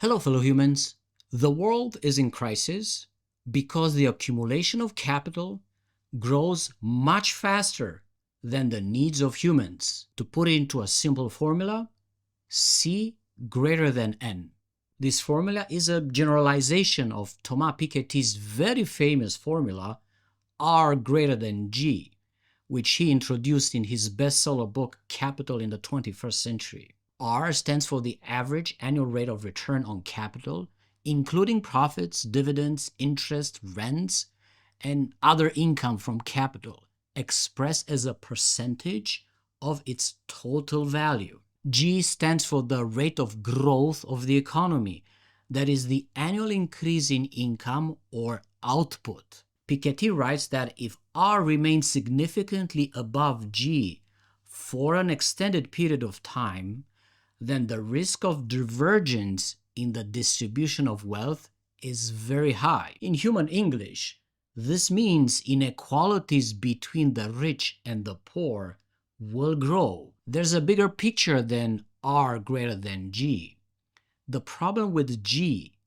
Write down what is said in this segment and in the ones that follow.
Hello, fellow humans. The world is in crisis because the accumulation of capital grows much faster than the needs of humans. To put it into a simple formula, C greater than N. This formula is a generalization of Thomas Piketty's very famous formula, R greater than G, which he introduced in his bestseller book, Capital in the 21st Century. R stands for the average annual rate of return on capital, including profits, dividends, interest, rents, and other income from capital, expressed as a percentage of its total value. G stands for the rate of growth of the economy, that is the annual increase in income or output. Piketty writes that if R remains significantly above G for an extended period of time, then the risk of divergence in the distribution of wealth is very high. In human English, this means inequalities between the rich and the poor will grow. There's a bigger picture than R greater than G. The problem with G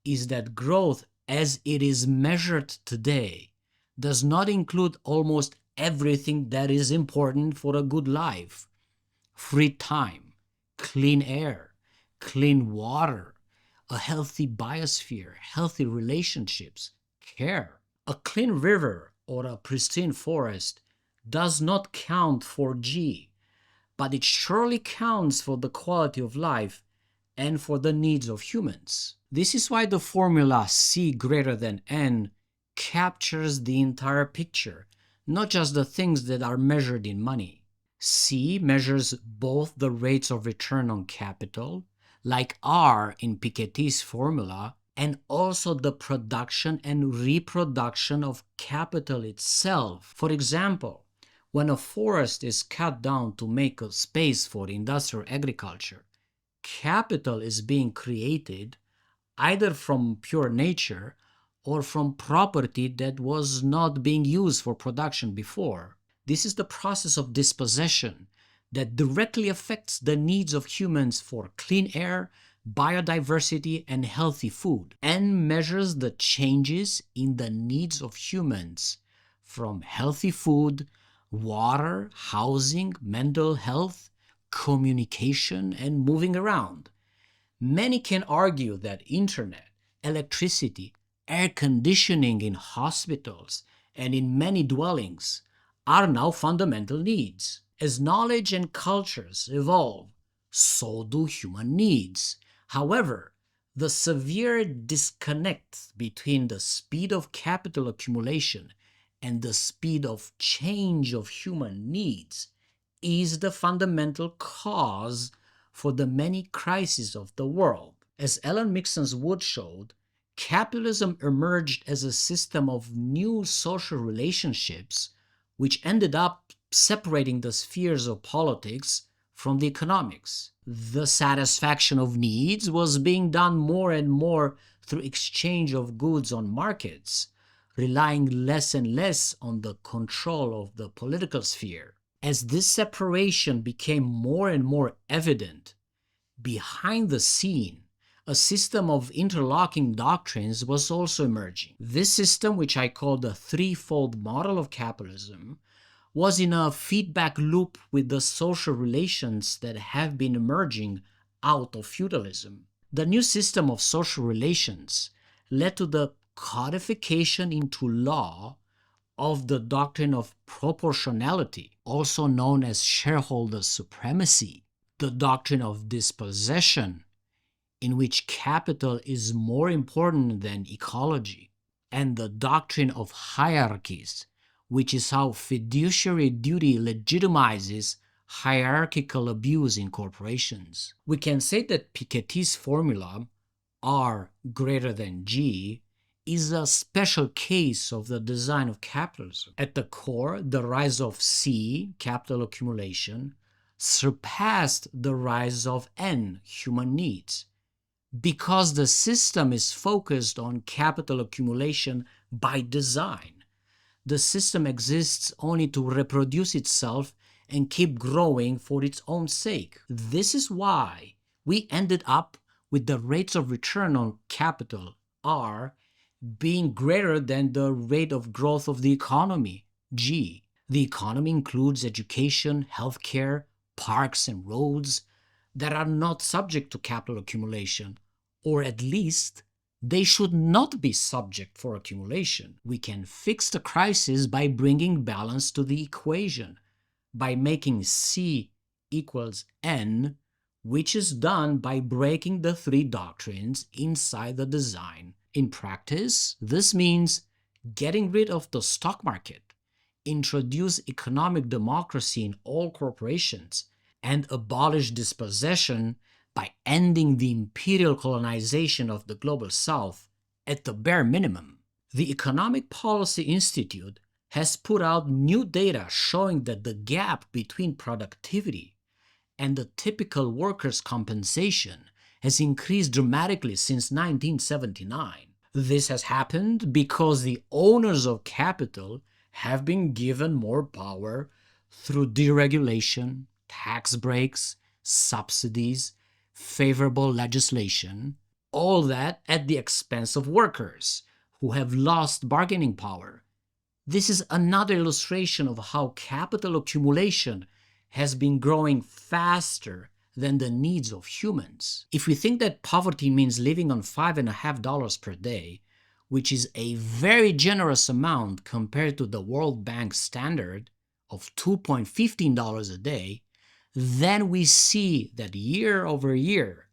is that growth as it is measured today does not include almost everything that is important for a good life. Free time, clean air, clean water, a healthy biosphere, healthy relationships, care. A clean river or a pristine forest does not count for G, but it surely counts for the quality of life and for the needs of humans. This is why the formula C greater than N captures the entire picture, not just the things that are measured in money. C measures both the rates of return on capital, like R in Piketty's formula, and also the production and reproduction of capital itself. For example, when a forest is cut down to make a space for industrial agriculture, capital is being created either from pure nature or from property that was not being used for production before. This is the process of dispossession that directly affects the needs of humans for clean air, biodiversity, and healthy food, and measures the changes in the needs of humans from healthy food, water, housing, mental health, communication, and moving around. Many can argue that internet, electricity, air conditioning in hospitals and in many dwellings are now fundamental needs. As knowledge and cultures evolve, so do human needs. However, the severe disconnect between the speed of capital accumulation and the speed of change of human needs is the fundamental cause for the many crises of the world. As Alan Mixon's Wood showed, capitalism emerged as a system of new social relationships which ended up separating the spheres of politics from the economics. The satisfaction of needs was being done more and more through exchange of goods on markets, relying less and less on the control of the political sphere. As this separation became more and more evident, behind the scene, a system of interlocking doctrines was also emerging. This system, which I call the threefold model of capitalism, was in a feedback loop with the social relations that have been emerging out of feudalism. The new system of social relations led to the codification into law of the doctrine of proportionality, also known as shareholder supremacy, the doctrine of dispossession, in which capital is more important than ecology, and the doctrine of hierarchies, which is how fiduciary duty legitimizes hierarchical abuse in corporations. We can say that Piketty's formula, R greater than G, is a special case of the design of capitalism. At the core, the rise of C, capital accumulation, surpassed the rise of N, human needs, because the system is focused on capital accumulation by design. The system exists only to reproduce itself and keep growing for its own sake. This is why we ended up with the rates of return on capital, R, being greater than the rate of growth of the economy, G. The economy includes education, healthcare, parks, and roads that are not subject to capital accumulation, or at least they should not be subject for accumulation. We can fix the crisis by bringing balance to the equation, by making C equals N, which is done by breaking the three doctrines inside the design. In practice, this means getting rid of the stock market, introduce economic democracy in all corporations, and abolish dispossession by ending the imperial colonization of the global south at the bare minimum. The Economic Policy Institute has put out new data showing that the gap between productivity and the typical worker's compensation has increased dramatically since 1979. This has happened because the owners of capital have been given more power through deregulation, tax breaks, subsidies, favorable legislation, all that at the expense of workers who have lost bargaining power. This is another illustration of how capital accumulation has been growing faster than the needs of humans. If we think that poverty means living on $5.50 per day, which is a very generous amount compared to the World Bank standard of $2.15 a day, then we see that year over year,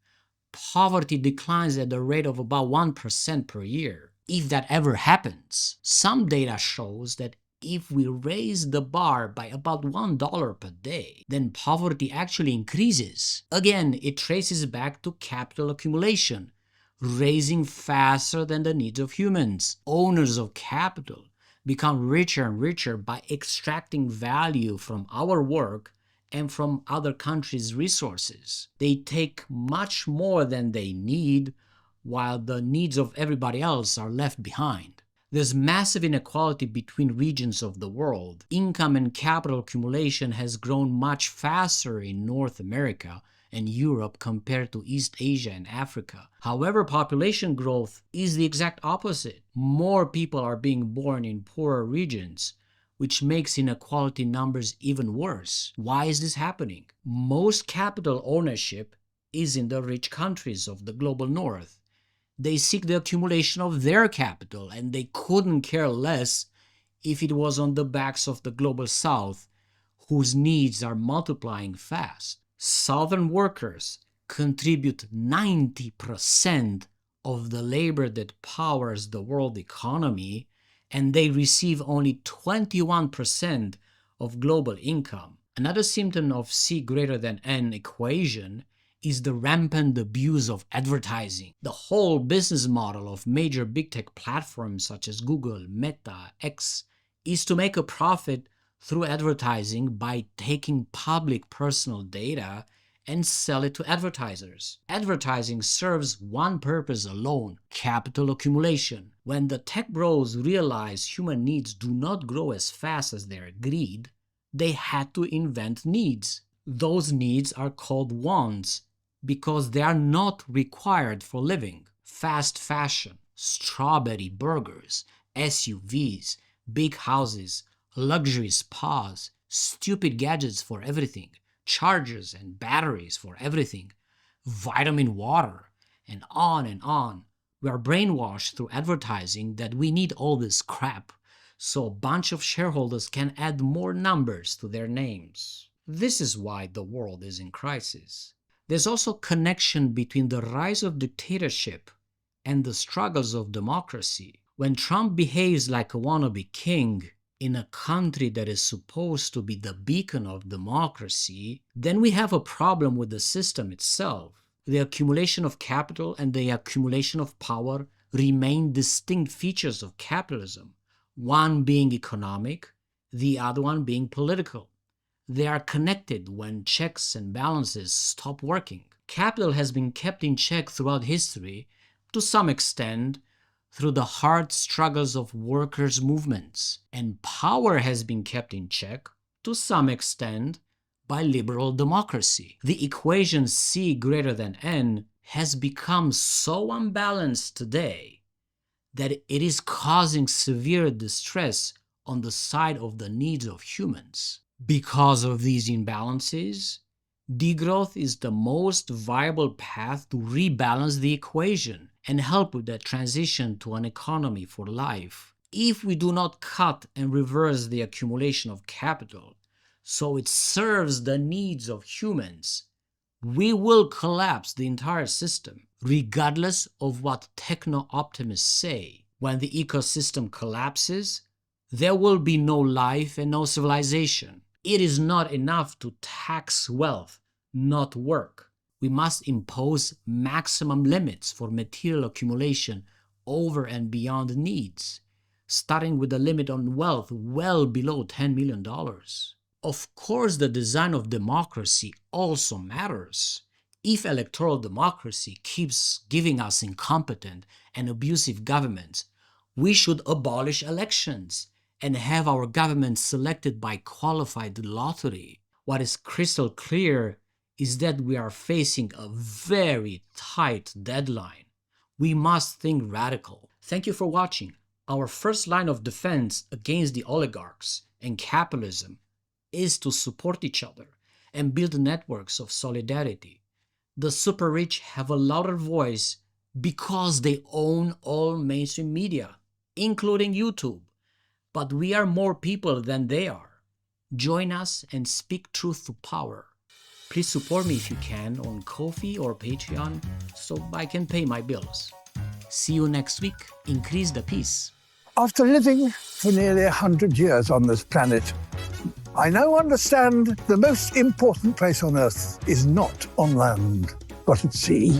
poverty declines at the rate of about 1% per year. If that ever happens, some data shows that if we raise the bar by about $1 per day, then poverty actually increases. Again, it traces back to capital accumulation, raising faster than the needs of humans. Owners of capital become richer and richer by extracting value from our work and from other countries' resources. They take much more than they need, while the needs of everybody else are left behind. There's massive inequality between regions of the world. Income and capital accumulation has grown much faster in North America and Europe compared to East Asia and Africa. However, population growth is the exact opposite. More people are being born in poorer regions, which makes inequality numbers even worse. Why is this happening? Most capital ownership is in the rich countries of the global north. They seek the accumulation of their capital, and they couldn't care less if it was on the backs of the global south, whose needs are multiplying fast. Southern workers contribute 90% of the labor that powers the world economy, and they receive only 21% of global income. Another symptom of C greater than N equation is the rampant abuse of advertising. The whole business model of major big tech platforms such as Google, Meta, X is to make a profit through advertising by taking public personal data and sell it to advertisers. Advertising serves one purpose alone: capital accumulation. When the tech bros realize human needs do not grow as fast as their greed, they had to invent needs. Those needs are called wants because they are not required for living. Fast fashion, strawberry burgers, SUVs, big houses, luxury spas, stupid gadgets for everything, chargers and batteries for everything, vitamin water, and on and on. We are brainwashed through advertising that we need all this crap so a bunch of shareholders can add more numbers to their names. This is why the world is in crisis. There's also connection between the rise of dictatorship and the struggles of democracy. When Trump behaves like a wannabe king in a country that is supposed to be the beacon of democracy, then we have a problem with the system itself. The accumulation of capital and the accumulation of power remain distinct features of capitalism, one being economic, the other one being political. They are connected when checks and balances stop working. Capital has been kept in check throughout history, to some extent, through the hard struggles of workers' movements, and power has been kept in check, to some extent, by liberal democracy. The equation C greater than N has become so unbalanced today that it is causing severe distress on the side of the needs of humans. Because of these imbalances, degrowth is the most viable path to rebalance the equation and help with the transition to an economy for life. If we do not cut and reverse the accumulation of capital so it serves the needs of humans, we will collapse the entire system, regardless of what techno-optimists say. When the ecosystem collapses, there will be no life and no civilization. It is not enough to tax wealth, not work. We must impose maximum limits for material accumulation over and beyond needs, starting with a limit on wealth well below $10 million. Of course, the design of democracy also matters. If electoral democracy keeps giving us incompetent and abusive governments, we should abolish elections and have our government selected by qualified lottery. What is crystal clear is that we are facing a very tight deadline. We must think radical. Thank you for watching. Our first line of defense against the oligarchs and capitalism is to support each other and build networks of solidarity. The super rich have a louder voice because they own all mainstream media, including YouTube. But we are more people than they are. Join us and speak truth to power. Please support me if you can on Ko-fi or Patreon so I can pay my bills. See you next week. Increase the peace. After living for nearly 100 years on this planet, I now understand the most important place on Earth is not on land, but at sea.